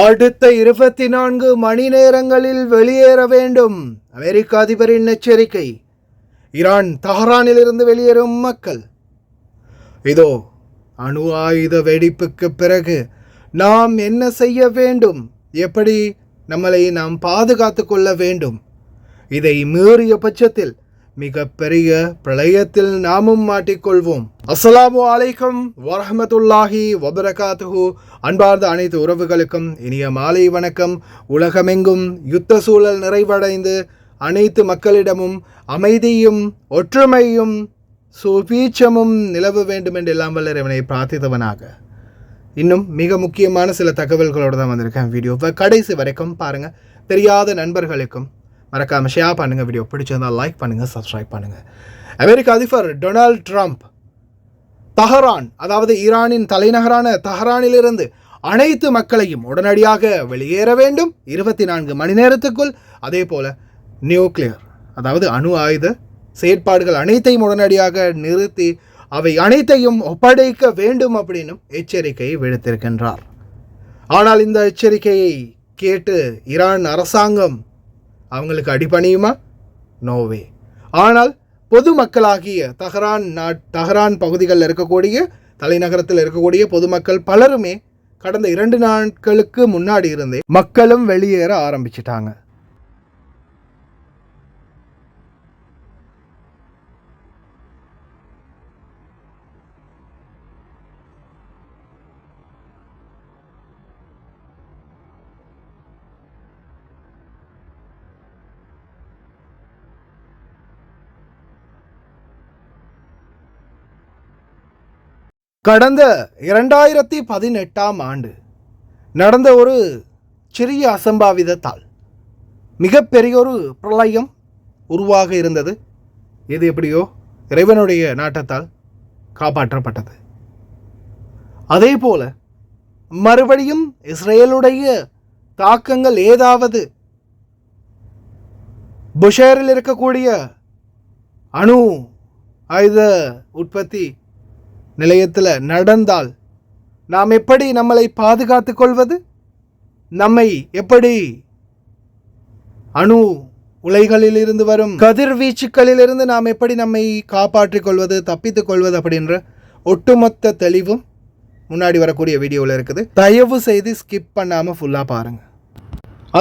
அடுத்த 24 மணி நேரங்களில் வெளியேற வேண்டும். அமெரிக்க அதிபரின் எச்சரிக்கை. ஈரான் தஹரானிலிருந்து வெளியேறும் மக்கள். இதோ அணு ஆயுத வெடிப்புக்கு பிறகு நாம் என்ன செய்ய வேண்டும், எப்படி நம்மளை நாம் பாதுகாத்து கொள்ள வேண்டும். இதை மீறிய பட்சத்தில் மிகப்பெரிய பிரளயத்தில் நாமும் மாட்டிக்கொள்வோம். அஸ்ஸலாமு அலைக்கும் வரஹ்மத்துல்லாஹி வபரகாத்துஹு. அன்பார்ந்த அனைத்து உறவுகளுக்கும் இனிய மாலை வணக்கம். உலகமெங்கும் யுத்த சூழல் நிறைவடைந்து அனைத்து மக்களிடமும் அமைதியும் ஒற்றுமையும் சுபீட்சமும் நிலவ வேண்டும் என்று எல்லாம் வல்ல இறைவனை பிரார்த்தித்தவனாக இன்னும் மிக முக்கியமான சில தகவல்களோடு தான் வந்திருக்கேன். வீடியோவை கடைசி வரைக்கும் பாருங்கள். தெரியாத நண்பர்களுக்கும் மறக்காமல் ஷேர் பண்ணுங்கள். வீடியோ பிடிச்சிருந்தால் லைக் பண்ணுங்கள், சப்ஸ்கிரைப் பண்ணுங்கள். அமெரிக்க அதிபர் டொனால்ட் ட்ரம்ப் தஹரான், அதாவது ஈரானின் தலைநகரான தஹரானிலிருந்து அனைத்து மக்களையும் உடனடியாக வெளியேற வேண்டும் 24 மணி நேரத்துக்குள். அதே போல் நியூக்ளியர், அதாவது அணு ஆயுத செயற்பாடுகள் அனைத்தையும் உடனடியாக நிறுத்தி அவை அனைத்தையும் ஒப்படைக்க வேண்டும் அப்படின்னு எச்சரிக்கையை விடுத்திருக்கின்றார். ஆனால் இந்த எச்சரிக்கையை கேட்டு ஈரான் அரசாங்கம் அவங்களுக்கு அடிபணியுமா? நோவே. ஆனால் பொதுமக்களாகிய தஹரான் பகுதிகளில் இருக்கக்கூடிய, தலைநகரத்தில் இருக்கக்கூடிய பொதுமக்கள் பலருமே கடந்த 2 நாட்களுக்கு முன்னாடி இருந்தே மக்களும் வெளியேற ஆரம்பிச்சிட்டாங்க. கடந்த 2018ஆம் ஆண்டு நடந்த ஒரு சிறிய அசம்பாவிதத்தால் மிகப்பெரிய ஒரு பிரளயம் உருவாக இருந்தது. இது எப்படியோ இறைவனுடைய நாட்டத்தால் காப்பாற்றப்பட்டது. அதே போல மறுபடியும் இஸ்ரேலுடைய தாக்கங்கள் ஏதாவது புஷேரில் இருக்கக்கூடிய அணு ஆயுத உற்பத்தி நிலையத்தில் நடந்தால் நாம் எப்படி நம்மளை பாதுகாத்து கொள்வது? நம்மை எப்படி அணு உலைகளிலிருந்து வரும் கதிர்வீச்சுக்களிலிருந்து நாம் எப்படி நம்மை காப்பாற்றிக் கொள்வது, தப்பித்துக் கொள்வது அப்படின்ற ஒட்டுமொத்த தெளிவும் முன்னாடி வரக்கூடிய வீடியோவில் இருக்குது. தயவு செய்து ஸ்கிப் பண்ணாமல் ஃபுல்லாக பாருங்கள்.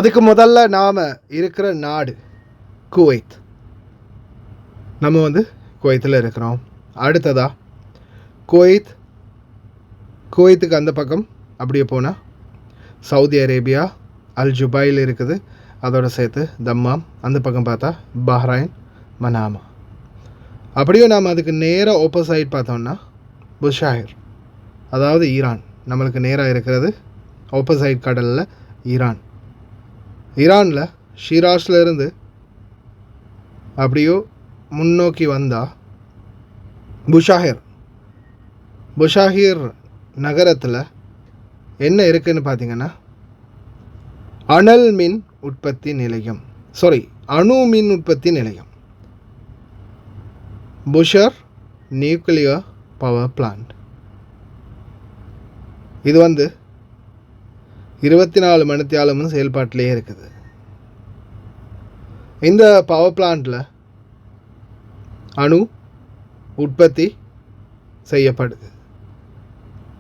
அதுக்கு முதல்ல நாம் இருக்கிற நாடு குவைத். நம்ம குவைத்தில் இருக்கிறோம். அடுத்ததா குவைத்துக்கு அந்த பக்கம் அப்படியே போனால் சவுதி அரேபியா, அல் ஜுபைல் இருக்குது. அதோடு சேர்த்து தம்மாம். அந்த பக்கம் பார்த்தா பஹ்ரைன், மனாமா. அப்படியே நாம் அதுக்கு நேராக ஆப்போசைட் பார்த்தோம்னா புஷாஹிர், அதாவது ஈரான். நம்மளுக்கு நேராக இருக்கிறது ஆப்போசைட் கடலில் ஈரானில் ஷிராஸில் இருந்து அப்படியோ முன்னோக்கி வந்தால் புஷாஹிர் நகரத்தில் என்ன இருக்குதுன்னு பார்த்தீங்கன்னா அணு மின் உற்பத்தி நிலையம், புஷர் நியூக்ளியர் பவர் பிளான்ட். இது 24 மணித்தியாலமும் செயல்பாட்டிலே இருக்குது. இந்த பவர் பிளான்ட்டில் அணு உற்பத்தி செய்யப்படுது.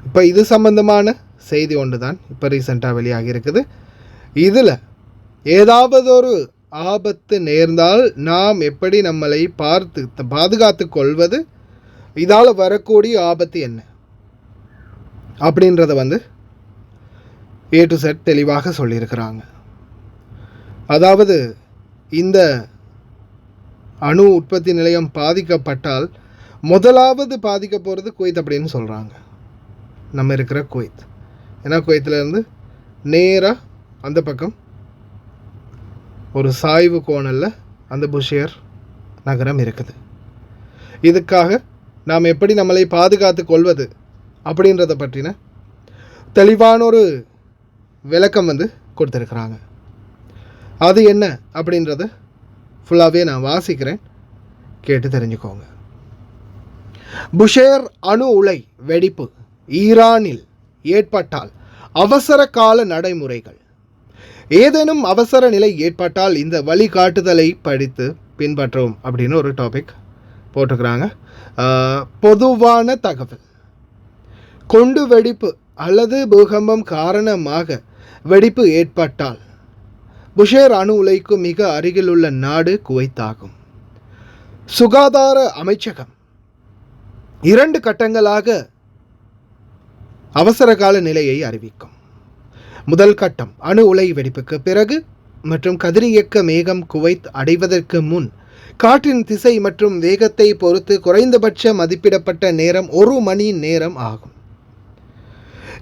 இப்போ இது சம்பந்தமான செய்தி ஒன்று தான் இப்போ ரீசெண்டாக வெளியாகி இருக்குது. இதில் ஏதாவது ஒரு ஆபத்து நேர்ந்தால் நாம் எப்படி நம்மளை பாதுகாத்து கொள்வது, இதால் வரக்கூடிய ஆபத்து என்ன அப்படின்றத A to Z தெளிவாக சொல்லியிருக்கிறாங்க. அதாவது இந்த அணு உற்பத்தி நிலையம் பாதிக்கப்பட்டால் முதலாவது பாதிக்க போகிறது குவைத் அப்படின்னு சொல்கிறாங்க. நம்ம இருக்கிற குவைத். ஏன்னா குவைத்திலேருந்து நேராக அந்த பக்கம் ஒரு சாய்வு கோணலில் அந்த புஷேர் நகரம் இருக்குது. இதுக்காக நாம் எப்படி நம்மளை பாதுகாத்து கொள்வது அப்படின்றத பற்றின தெளிவான ஒரு விளக்கம் கொடுத்துருக்குறாங்க. அது என்ன அப்படின்றத ஃபுல்லாகவே நான் வாசிக்கிறேன், கேட்டு தெரிஞ்சுக்கோங்க. புஷேர் அணு உலை வெடிப்பு ஈரானில் ஏற்பட்டால் அவசர கால நடைமுறைகள். ஏதேனும் அவசர நிலை ஏற்பட்டால் இந்த வழிகாட்டுதலை படித்து பின்பற்றவும் அப்படின்னு ஒரு டாபிக் போட்டுக்கிறாங்க. பொதுவான தகவல். குண்டு வெடிப்பு அல்லது பூகம்பம் காரணமாக வெடிப்பு ஏற்பட்டால் புஷேர் அணு உலைக்கு மிக அருகிலுள்ள நாடு குவைத் ஆகும். சுகாதார அமைச்சகம் 2 கட்டங்களாக அவசர கால நிலையை அறிவிக்கும். முதல் கட்டம் அணு உலை வெடிப்புக்கு பிறகு மற்றும் கதிரியக்க மேகம் குவைத் அடைவதற்கு முன் காற்றின் திசை மற்றும் வேகத்தை பொறுத்து குறைந்தபட்ச மதிப்பிடப்பட்ட நேரம் 1 மணி நேரம் ஆகும்.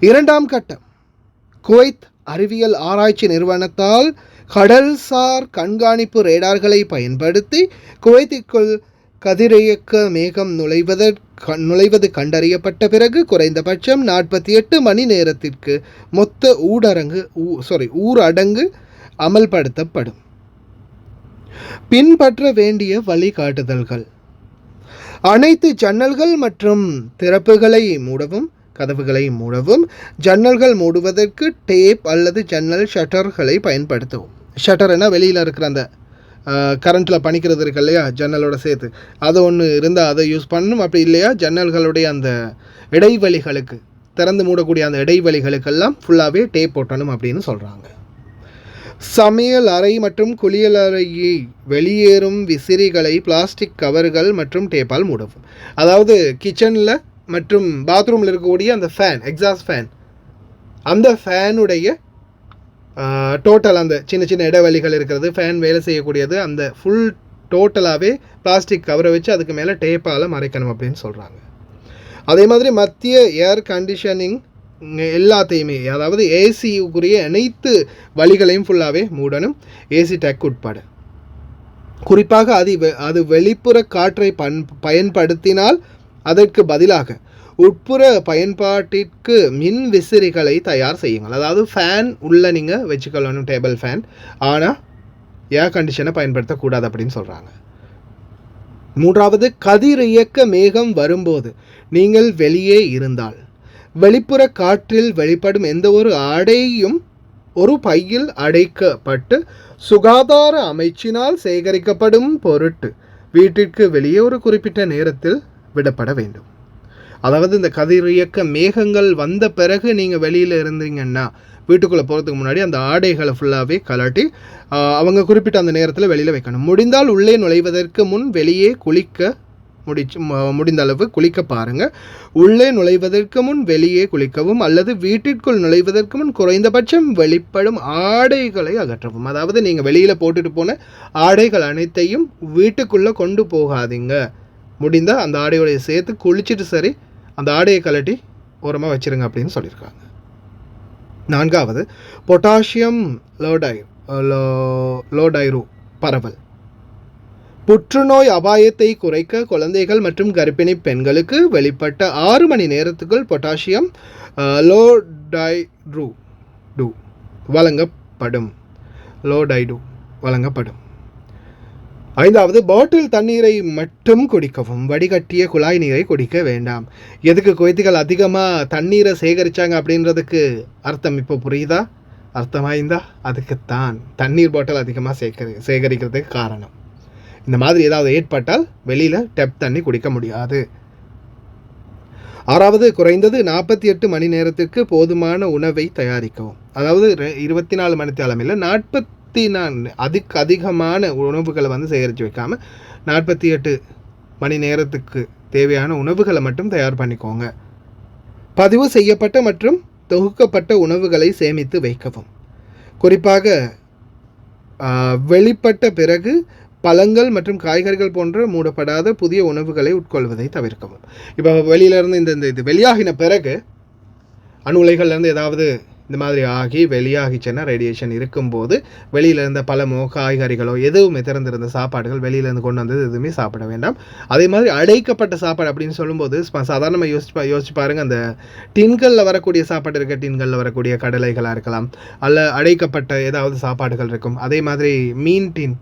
இரண்டாம் கட்டம் குவைத் அறிவியல் ஆராய்ச்சி நிறுவனத்தால் கடல்சார் கண்காணிப்பு ரேடார்களை பயன்படுத்தி குவைத்திற்குள் கதிரியக்க மேகம் நுழைவது கண்டறியப்பட்ட பிறகு குறைந்தபட்சம் 48 மணி நேரத்திற்கு மொத்த ஊரடங்கு அமல்படுத்தப்படும். பின்பற்ற வேண்டிய வழிகாட்டுதல்கள். அனைத்து ஜன்னல்கள் மற்றும் திறப்புகளை மூடவும், கதவுகளை மூடவும். ஜன்னல்கள் மூடுவதற்கு டேப் அல்லது ஜன்னல் ஷட்டர்களை பயன்படுத்தவும். ஷட்டர்னா வெளியில் இருக்கிற அந்த கரண்ட்டில் பணிக்கிறது இருக்கு இல்லையா, ஜன்னலோட சேர்த்து, அது ஒன்று இருந்தால் அதை யூஸ் பண்ணணும். அப்படி இல்லையா ஜன்னல்களுடைய அந்த இடைவெளிகளுக்கு, திறந்து மூடக்கூடிய அந்த இடைவெளிகளுக்கெல்லாம் ஃபுல்லாகவே டேப் போட்டணும் அப்படின்னு சொல்கிறாங்க. சமையல் அறை மற்றும் குளியல் அறையை வெளியேறும் விசிறிகளை பிளாஸ்டிக் கவர்கள் மற்றும் டேப்பால் மூடவும். அதாவது கிச்சனில் மற்றும் பாத்ரூமில் இருக்கக்கூடிய அந்த ஃபேன், எக்ஸாஸ்ட் ஃபேன், அந்த ஃபேனுடைய டோட்டல் அந்த சின்ன சின்ன இடைவெளிகள் இருக்கிறது, ஃபேன் வேலை செய்யக்கூடியது, அந்த ஃபுல் டோட்டலாகவே பிளாஸ்டிக் கவரை வச்சு அதுக்கு மேலே டேப்பால் மறைக்கணும் அப்படின்னு சொல்கிறாங்க. அதே மாதிரி மத்திய ஏர் கண்டிஷனிங் எல்லாத்தையுமே, அதாவது ஏசிக்குரிய அனைத்து வழிகளையும் ஃபுல்லாகவே மூடணும், ஏசி டேக் உட்பட. குறிப்பாக அது வெளிப்புற காற்றை பயன்படுத்தினால் அதற்கு பதிலாக உட்புற பயன்பாட்டிற்கு மின் விசிறிகளை தயார் செய்யுங்கள். அதாவது ஃபேன் உள்ள நீங்கள் வச்சுக்கொள்ளணும், டேபிள் ஃபேன், ஆனால் ஏர் கண்டிஷனை பயன்படுத்தக்கூடாது அப்படின்னு சொல்கிறாங்க. மூன்றாவது, கதிரியக்க மேகம் வரும்போது நீங்கள் வெளியே இருந்தால் வெளிப்புற காற்றில் வெளிப்படும் எந்த ஒரு ஆடையும் ஒரு பையில் அடைக்கப்பட்டு சுகாதார அமைச்சினால் சேகரிக்கப்படும் பொருட்டு வீட்டிற்கு வெளியே ஒரு குறிப்பிட்ட நேரத்தில் விடப்பட வேண்டும். அதாவது இந்த கதிரியக்க மேகங்கள் வந்த பிறகு நீங்கள் வெளியில் இருந்தீங்கன்னா வீட்டுக்குள்ளே போகிறதுக்கு முன்னாடி அந்த ஆடைகளை ஃபுல்லாகவே கலட்டி அவங்க குறிப்பிட்ட அந்த நேரத்தில் வெளியில் வைக்கணும். முடிந்தால் உள்ளே நுழைவதற்கு முன் வெளியே முடிந்த அளவு குளிக்க பாருங்கள். உள்ளே நுழைவதற்கு முன் வெளியே குளிக்கவும், அல்லது வீட்டிற்குள் நுழைவதற்கு முன் குறைந்தபட்சம் வெளிப்படும் ஆடைகளை அகற்றவும். அதாவது நீங்கள் வெளியில் போட்டுட்டு போன ஆடைகள் அனைத்தையும் வீட்டுக்குள்ளே கொண்டு போகாதீங்க. முடிந்தால் அந்த ஆடையோடைய சேர்த்து குளிச்சுட்டு சரி அந்த ஆடையை கலட்டி ஓரமாக வச்சுருங்க அப்படின்னு சொல்லியிருக்காங்க. நான்காவது, பொட்டாசியம் லோடைரு பரவல். புற்றுநோய் அபாயத்தை குறைக்க குழந்தைகள் மற்றும் கர்ப்பிணி பெண்களுக்கு வெளிப்பட்ட 6 மணி நேரத்துக்குள் பொட்டாசியம் லோடைடு வழங்கப்படும். ஐந்தாவது, பாட்டில் தண்ணீரை மட்டும் குடிக்கவும், வடிகட்டிய குழாய் நீரை குடிக்க வேண்டாம். எதுக்கு குவைத்திகள் அதிகமாக தண்ணீரை சேகரித்தாங்க அப்படின்றதுக்கு அர்த்தம் இப்போ புரியுதா? அர்த்தமாயிருந்தா அதுக்குத்தான் தண்ணீர் பாட்டில் அதிகமாக சேகரிக்கிறதுக்கு காரணம். இந்த மாதிரி ஏதாவது ஏற்பட்டால் வெளியில் டெப் தண்ணி குடிக்க முடியாது. ஆறாவது, குறைந்தது 48 மணி நேரத்திற்கு போதுமான உணவை தயாரிக்கவும். அதாவது 24 மணி நேரம் இல்லை, 44 அதிகமான உணவுகளை சேகரித்து வைக்காமல் 48 மணி நேரத்துக்கு தேவையான உணவுகளை மட்டும் தயார் பண்ணிக்கோங்க. பதிவு செய்யப்பட்ட மற்றும் தொகுக்கப்பட்ட உணவுகளை சேமித்து வைக்கவும். குறிப்பாக வெளிப்பட்ட பிறகு பழங்கள் மற்றும் காய்கறிகள் போன்ற மூடப்படாத புதிய உணவுகளை உட்கொள்வதை தவிர்க்கவும். இப்போ வெளியிலேருந்து இது வெளியாகின பிறகு அணு உலைகள்லேருந்து ஏதாவது இந்த மாதிரி ஆகி வெளியாகிச்சுன்னா ரேடியேஷன் இருக்கும்போது வெளியில் இருந்த பழமோ காய்கறிகளோ எதுவுமே திறந்திருந்த சாப்பாடுகள் வெளியிலேருந்து கொண்டு வந்தது எதுவுமே சாப்பிட வேண்டாம். அதே மாதிரி அடைக்கப்பட்ட சாப்பாடு அப்படின்னு சொல்லும்போது சாதாரணமாக யோசிச்சு பாருங்கள், அந்த டின்களில் வரக்கூடிய சாப்பாடு இருக்க, டின்களில் வரக்கூடிய கடலைகளாக இருக்கலாம், அல்ல அடைக்கப்பட்ட ஏதாவது சாப்பாடுகள் இருக்கும். அதே மாதிரி மீன் டின்,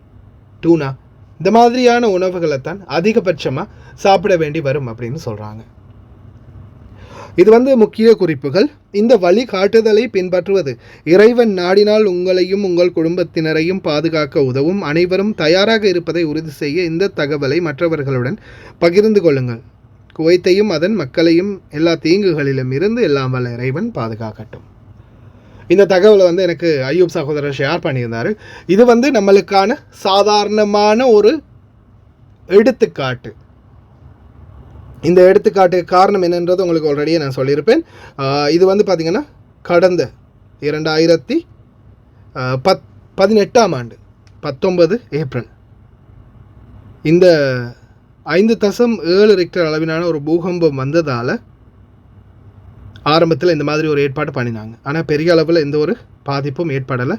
டூனா, இந்த மாதிரியான உணவுகளை தான் அதிகபட்சமாக சாப்பிட வேண்டி வரும் அப்படின்னு சொல்கிறாங்க. இது முக்கிய குறிப்புகள். இந்த வழிகாட்டுதலை பின்பற்றுவது இறைவன் நாடினால் உங்களையும் உங்கள் குடும்பத்தினரையும் பாதுகாக்க உதவும். அனைவரும் தயாராக இருப்பதை உறுதி செய்ய இந்த தகவலை மற்றவர்களுடன் பகிர்ந்து கொள்ளுங்கள். குவைத்தையும் அதன் மக்களையும் எல்லா தீங்குகளிலும் இருந்து எல்லாம் வல்ல இறைவன் பாதுகாக்கட்டும். இந்த தகவலை எனக்கு ஐயூப் சகோதரர் ஷேர் பண்ணியிருந்தார். இது நம்மளுக்கான சாதாரணமான ஒரு எடுத்துக்காட்டு. இந்த எடுத்துக்காட்டு காரணம் என்னன்றது உங்களுக்கு ஆல்ரெடியே நான் சொல்லியிருப்பேன். இது பார்த்திங்கன்னா கடந்த 2018ஆம் ஆண்டு 19 ஏப்ரல் இந்த 5.7 ரிக்டர் அளவிலான ஒரு பூகம்பம் வந்ததால் ஆரம்பத்தில் இந்த மாதிரி ஒரு ஏற்பாடு பண்ணினாங்க. ஆனால் பெரிய அளவில் எந்த ஒரு பாதிப்பும் ஏற்படலை.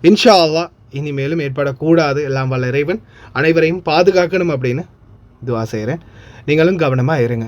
இன்ஷா அல்லாஹ் இனிமேலும் ஏற்படக்கூடாது. எல்லாம் வல்ல இறைவன் அனைவரையும் பாதுகாக்கணும் அப்படின்னு துஆ செய்கிறேன். நீங்களும் கவனமாக இருங்க.